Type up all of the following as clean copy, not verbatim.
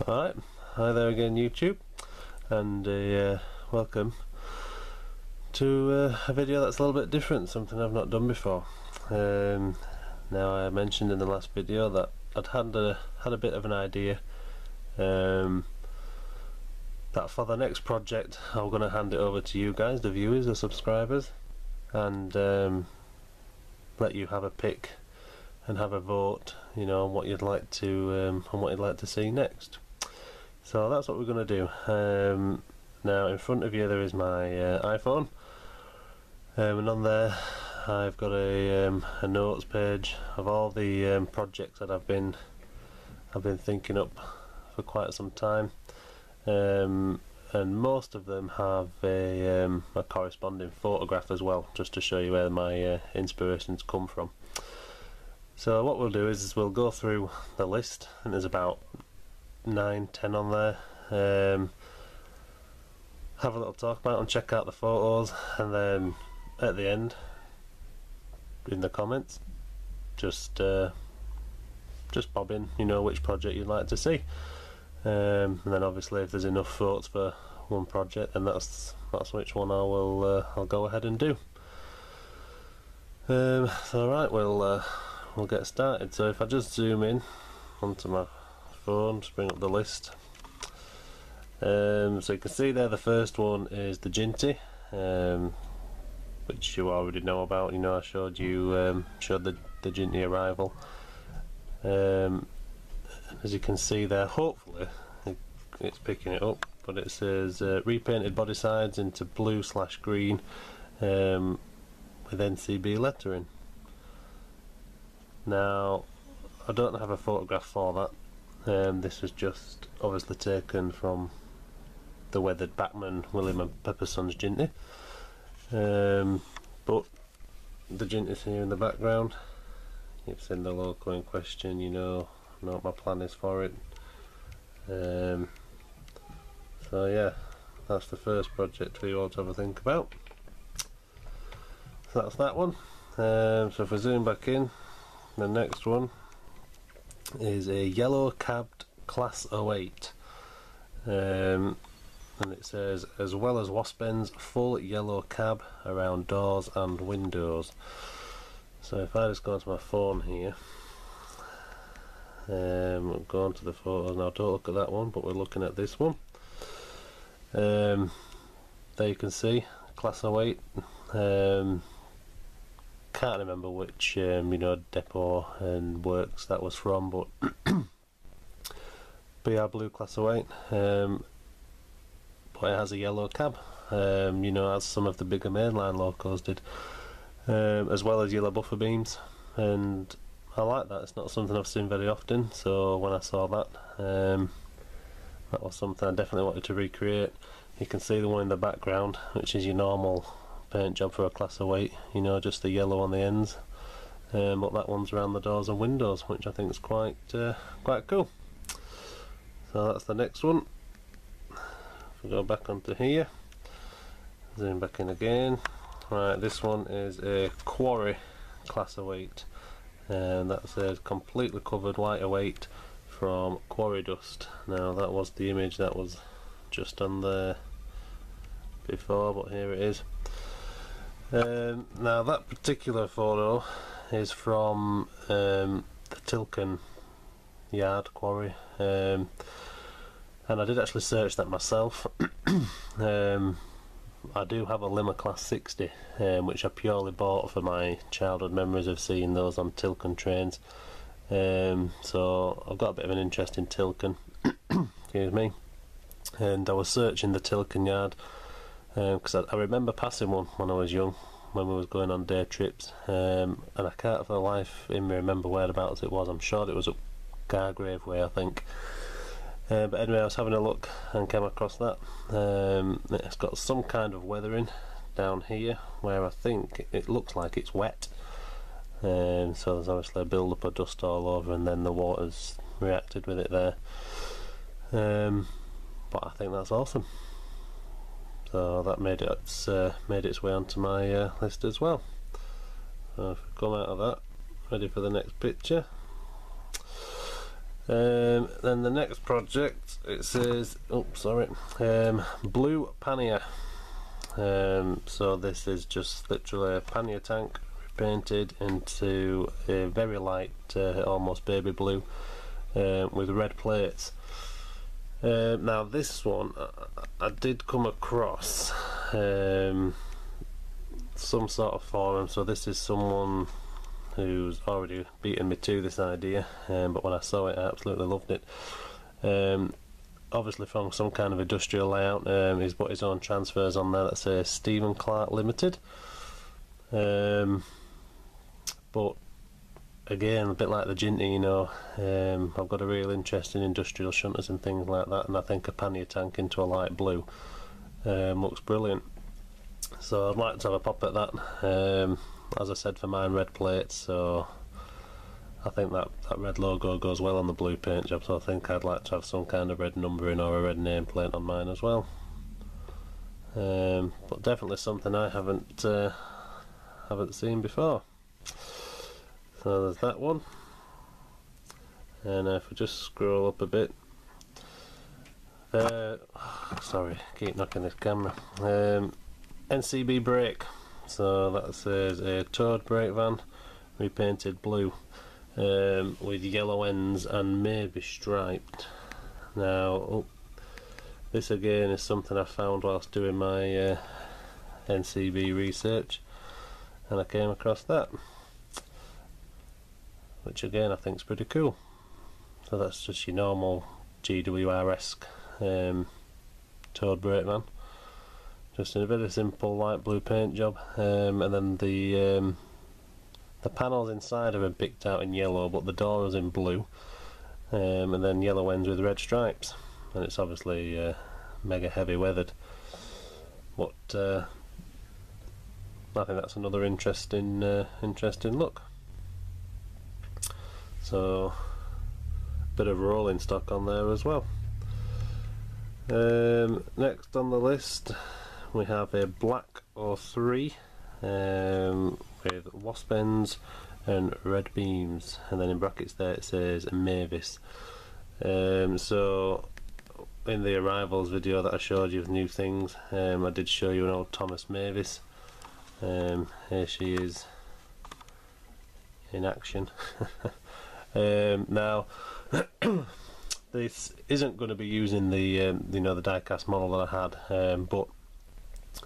Alright, hi there again YouTube, and welcome to a video that's a little bit different, something I've not done before. Now, I mentioned in the last video that I'd had a bit of an idea that for the next project I'm going to hand it over to you guys, the viewers, the subscribers, and let you have a pick and have a vote, you know, on what you'd like to see next. So that's what we're going to do. Now in front of you there is my iPhone, and on there I've got a notes page of all the projects that I've been thinking up for quite some time, and most of them have a corresponding photograph as well, just to show you where my inspirations come from. So what we'll do is we'll go through the list, and there's about 9-10 on there. Have a little talk about and check out the photos, and then at the end in the comments just bob in, you know, which project you'd like to see, and then obviously if there's enough votes for one project, then that's which one I'll go ahead and do. So right, we'll get started. So if I just zoom in onto my phone, just bring up the list. So you can see there the first one is the Ginty, which you already know about. You know, I showed the Ginty arrival. As you can see there, hopefully it's picking it up, but it says repainted body sides into blue/green with NCB lettering. Now I don't have a photograph for that. This was just obviously taken from the weathered Bachman William and Pepperson's Ginty, but the Ginty's here in the background. You've seen the logo in question, you know what my plan is for it. So yeah, that's the first project for you all to have a think about. So that's that one. So if we zoom back in, the next one is a yellow cabbed Class 08, and it says, as well as wasp ends, full yellow cab around doors and windows. So if I just go onto my phone here, we'll go onto the photos now. Don't look at that one, but we're looking at this one. There you can see Class 08. Can't remember which depot and works that was from, but BR Blue Class 08. But it has a yellow cab, as some of the bigger mainline locos did, as well as yellow buffer beams, and I like that. It's not something I've seen very often, so when I saw that, that was something I definitely wanted to recreate. You can see the one in the background, which is your normal paint job for a Class 08, you know, just the yellow on the ends, but that one's around the doors and windows, which I think is quite cool. So that's the next one. If we go back onto here, zoom back in again. Right, this one is a Quarry Class 08, and that says completely covered lighter weight from quarry dust. Now that was the image that was just on there before, but here it is. Now that particular photo is from the Tilken Yard Quarry, and I did actually search that myself. I do have a Lima Class 60, which I purely bought for my childhood memories of seeing those on Tilken trains. So I've got a bit of an interest in Tilken, excuse me, and I was searching the Tilken Yard, because I remember passing one when I was young, when we was going on day trips, and I can't for the life in me remember whereabouts it was. I'm sure it was up Gargrave Way, I think. But anyway, I was having a look and came across that. It's got some kind of weathering down here where I think it looks like it's wet, so there's obviously a build up of dust all over, and then the water's reacted with it there. But I think that's awesome. So that made its way onto my list as well. So if we come out of that, ready for the next picture. Then the next project, it says, oh sorry, blue pannier. So this is just literally a pannier tank repainted into a very light, almost baby blue, with red plates. Now this one I did come across some sort of forum, so this is someone who's already beaten me to this idea, but when I saw it I absolutely loved it. Obviously from some kind of industrial layout. He's put his own transfers on there that say Stephen Clark Limited, but again, a bit like the Ginty, you know, I've got a real interest in industrial shunters and things like that, and I think a pannier tank into a light blue looks brilliant. So I'd like to have a pop at that. As I said, for mine, red plates, so I think that red logo goes well on the blue paint job, so I think I'd like to have some kind of red numbering or a red nameplate on mine as well. But definitely something I haven't seen before. So there's that one, and if we just scroll up a bit, sorry, keep knocking this camera. NCB brake, so that says a towed brake van, repainted blue, with yellow ends and maybe striped. Now, this again is something I found whilst doing my NCB research, and I came across that, which again I think is pretty cool. So that's just your normal GWR-esque towed brake van, just in a very simple light blue paint job, and then the panels inside have been picked out in yellow, but the door is in blue, and then yellow ends with red stripes, and it's obviously mega heavy weathered, but I think that's another interesting look. So bit of rolling stock on there as well. Next on the list we have a black 03 with wasp ends and red beams, and then in brackets there it says Mavis. So in the arrivals video that I showed you of new things, I did show you an old Thomas Mavis. Here she is in action. Now this isn't going to be using the you know, the die-cast model that I had, but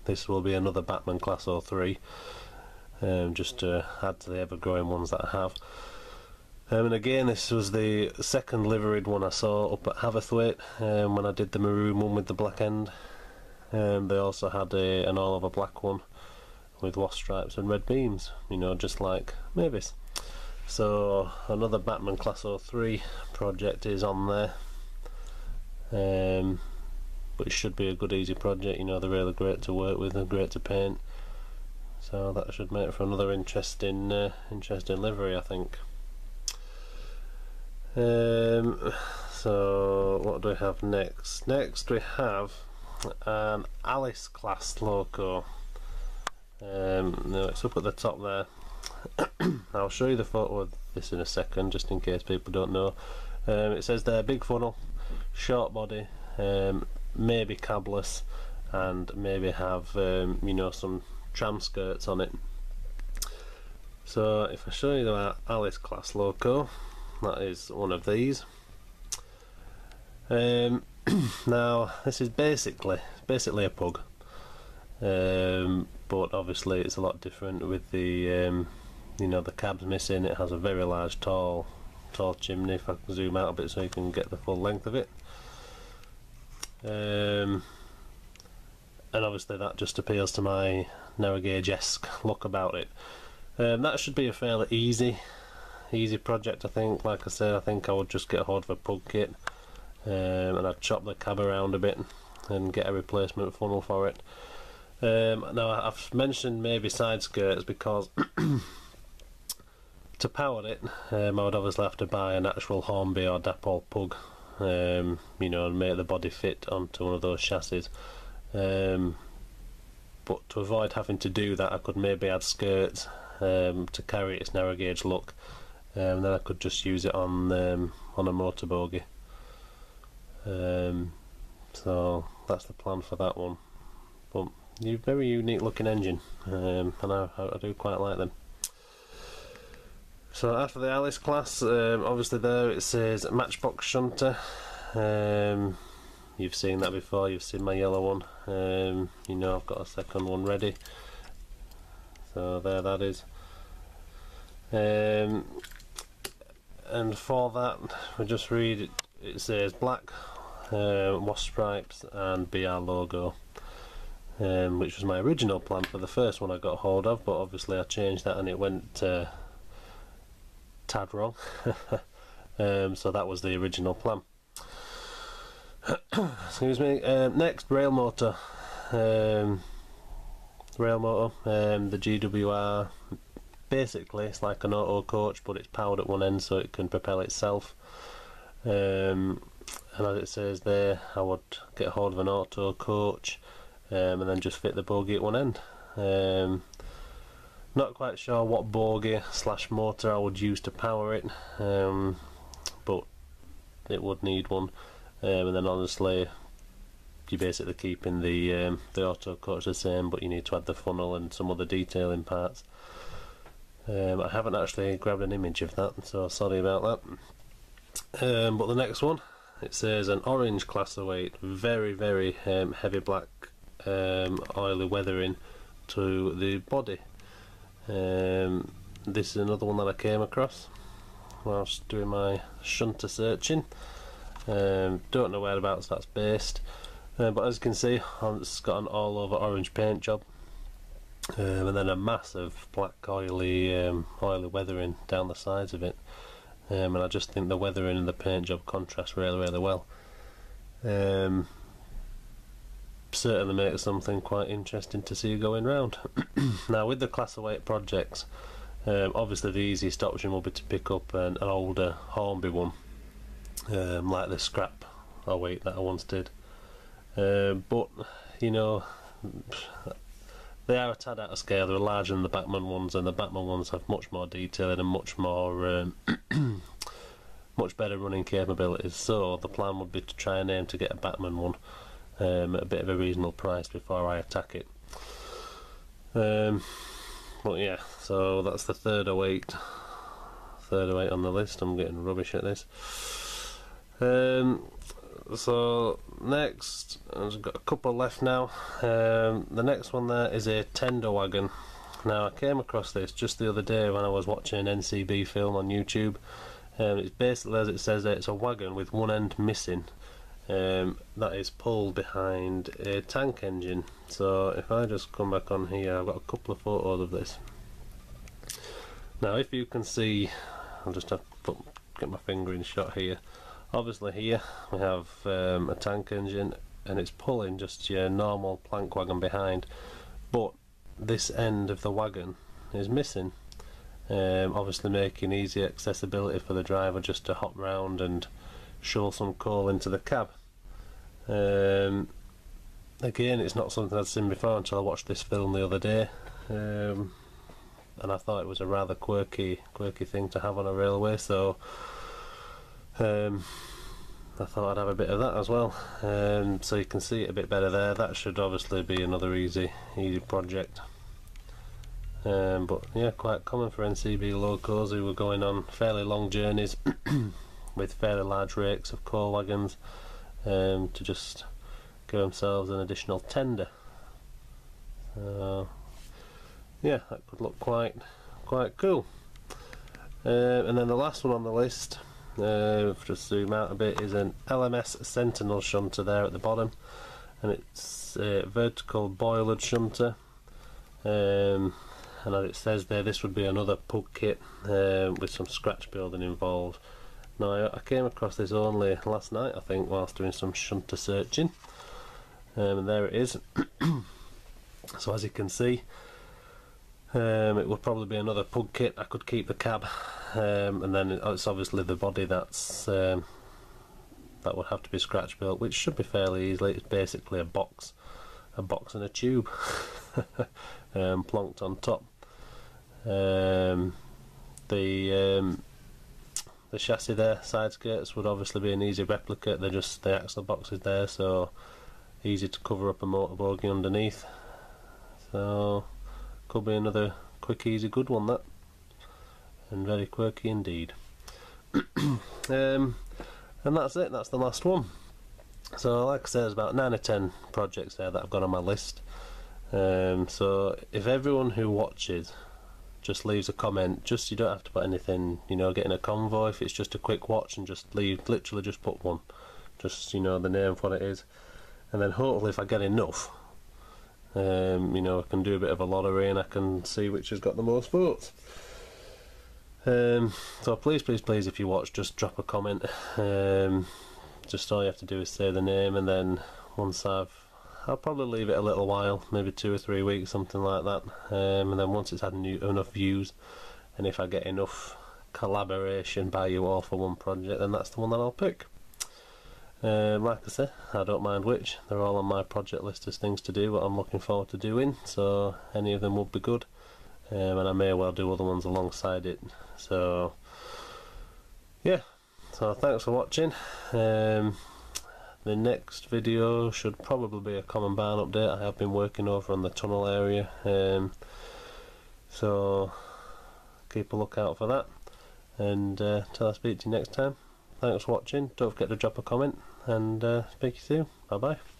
this will be another Batman Class 03, just to add to the ever-growing ones that I have. And again, this was the second liveried one I saw up at Haverthwaite, when I did the maroon one with the black end. They also had an all-over black one with wasp stripes and red beams, you know, just like Mavis. So another Batman Class 03 project is on there, but it should be a good easy project. You know, they're really great to work with and great to paint, so that should make for another interesting livery, I think. So what do we have next? Next we have an Alice class loco. No, it's up at the top there. I'll show you the photo of this in a second, just in case people don't know. It says there, big funnel, short body, maybe cabless, and maybe have you know, some tram skirts on it. So if I show you the Alice class loco, that is one of these. Now this is basically a pug, but obviously it's a lot different with the you know, the cab's missing. It has a very large tall chimney, if I can zoom out a bit so you can get the full length of it, and obviously that just appeals to my narrow gauge-esque look about it. That should be a fairly easy project, I think. Like I said, I think I would just get a hold of a pug kit, and I'd chop the cab around a bit and get a replacement funnel for it. Now I've mentioned maybe side skirts because to power it, I would obviously have to buy an actual Hornby or Dapol pug, you know, and make the body fit onto one of those chassis. But to avoid having to do that, I could maybe add skirts to carry its narrow gauge look, and then I could just use it on a motor bogie. So that's the plan for that one. But very unique looking engine, and I do quite like them. So after the Alice class, obviously there it says Matchbox shunter. You've seen that before, you've seen my yellow one. You know I've got a second one ready. So there that is. And for that we just read it says black, wasp stripes and BR logo, which was my original plan for the first one I got hold of, but obviously I changed that and it went tad wrong. So that was the original plan. Excuse me. Next, rail motor. The GWR, basically it's like an auto coach, but it's powered at one end so it can propel itself. And as it says there, I would get hold of an auto coach and then just fit the bogie at one end. Not quite sure what bogie / motor I would use to power it, but it would need one. And then honestly, you're basically keeping the auto coach the same, but you need to add the funnel and some other detailing parts. I haven't actually grabbed an image of that, so sorry about that. But the next one, it says an orange class of weight, very heavy black oily weathering to the body. This is another one that I came across whilst doing my shunter searching. Don't know whereabouts that's based, but as you can see, it's got an all over orange paint job, and then a massive black oily weathering down the sides of it, and I just think the weathering and the paint job contrast really well. Certainly makes something quite interesting to see going round. Now with the class of weight projects, obviously the easiest option will be to pick up an older Hornby one, like the scrap weight that I once did, but you know, they are a tad out of scale. They're larger than the Batman ones, and the Batman ones have much more detailing and much more much better running capabilities. So the plan would be to try and aim to get a Batman one at a bit of a reasonable price before I attack it. But yeah, so that's the third of eight on the list. I'm getting rubbish at this. So next, I've got a couple left now. The next one there is a tender wagon. Now I came across this just the other day when I was watching an NCB film on YouTube. It's basically, as it says there, it's a wagon with one end missing, that is pulled behind a tank engine. So if I just come back on here, I've got a couple of photos of this. Now if you can see, I'll just have to get my finger in shot here. Obviously here we have a tank engine and it's pulling just your normal plank wagon behind, but this end of the wagon is missing, obviously making easy accessibility for the driver just to hop round and shovel some coal into the cab. Again, it's not something I'd seen before until I watched this film the other day, and I thought it was a rather quirky thing to have on a railway, so I thought I'd have a bit of that as well. So you can see it a bit better there. That should obviously be another easy project. But yeah, quite common for NCB locals who were going on fairly long journeys with fairly large rakes of coal wagons, to just give themselves an additional tender. Yeah, that could look quite cool. And then the last one on the list, just zoom out a bit, is an LMS Sentinel shunter there at the bottom, and it's a vertical boilered shunter. And as it says there, this would be another pug kit with some scratch building involved. Now I came across this only last night, I think, whilst doing some shunter searching, and there it is. So as you can see, it would probably be another pug kit. I could keep the cab, and then it's obviously the body that's that would have to be scratch built, which should be fairly easily. It's basically a box and a tube plonked on top. The the chassis there, side skirts would obviously be an easy replica. They're just the axle boxes there, so easy to cover up a motor bogie underneath. So could be another quick, easy, good one, that, and very quirky indeed. And that's it. That's the last one. So like I said, there's about 9 or 10 projects there that I've got on my list. So if everyone who watches just leaves a comment, just, you don't have to put anything, you know, getting a convoy. If it's just a quick watch, and just leave, literally just put one, just, you know, the name of what it is, and then hopefully if I get enough, you know, I can do a bit of a lottery and I can see which has got the most votes. So please, if you watch, just drop a comment. Just all you have to do is say the name, and then once I'll probably leave it a little while, maybe 2 or 3 weeks, something like that, and then once it's had enough views, and if I get enough collaboration by you all for one project, then that's the one that I'll pick. Like I said, I don't mind which, they're all on my project list as things to do, what I'm looking forward to doing, so any of them would be good. And I may well do other ones alongside it. So yeah, so thanks for watching. The next video should probably be a common barn update. I have been working over on the tunnel area, so keep a lookout for that, and till I speak to you next time, thanks for watching. Don't forget to drop a comment, and speak to you soon. Bye bye.